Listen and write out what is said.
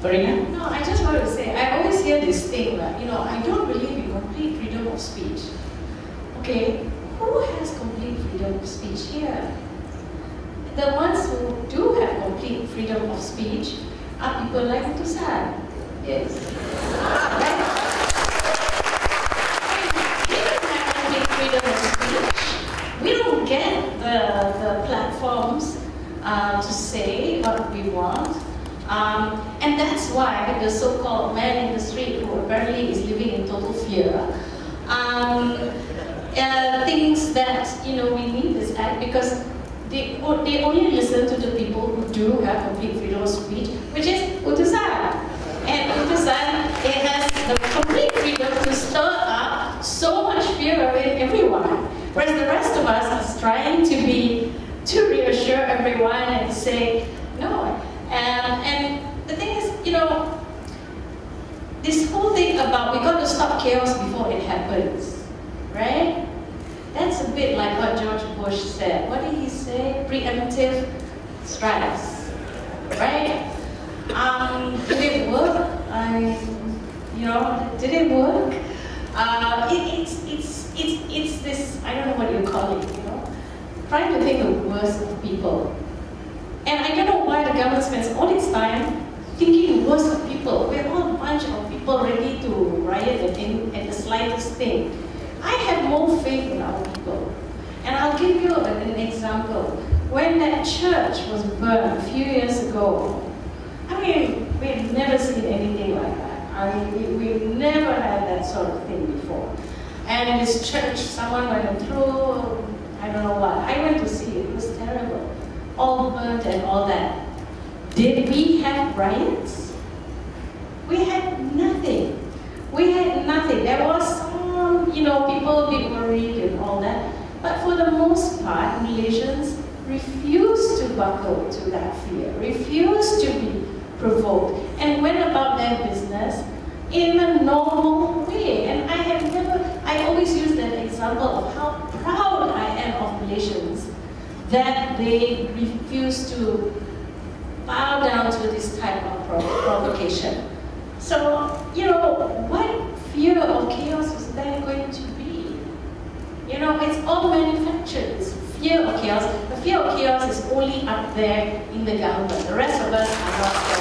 Marina? No, I just want to say, I always hear this thing that, you know, I don't believe in complete freedom of speech. Okay, who has complete freedom of speech here? The ones who do have complete freedom of speech are people like Tusan. Yes. Right? We don't have complete freedom of speech. We don't get the platforms to say what we want. And that's why the so-called man in the street, who apparently is living in total fear, thinks that, you know, we need this act because they only listen to the people who do have complete freedom of speech, which is Utusan. And Utusan, it has the complete freedom to stir up so much fear in everyone, whereas the rest of us is trying to reassure everyone and say no. And the thing is, you know, this whole thing about we got to stop chaos before it happens, right? That's a bit like what George Bush said. What did he say? Preemptive strikes, right? Did it work? You know, did it work? It's this, I don't know what you call it, you know, trying to think the worst of people. And I don't know why the government spends all its time thinking the worst of people. We're all a bunch of people ready to riot at the slightest thing. I have more faith in our people. And I'll give you an example. When that church was burned a few years ago, I mean, we've never seen anything like that. I mean, we've never had that sort of thing before. And in this church, someone went through, I don't know what. I went to see it. It was terrible. All burnt and all that. Did we have riots? We had nothing. We had nothing. There was some, you know, people being worried and all that. But for the most part, Malaysians refused to buckle to that fear, refused to be provoked, and went about their business in a normal way. And I always use that example of how proud I am of Malaysians that they refuse to bow down to this type of provocation. So, you know, what fear of chaos is there going to be? You know, it's all manufactured, this fear of chaos. The fear of chaos is only up there in the government. The rest of us are not there.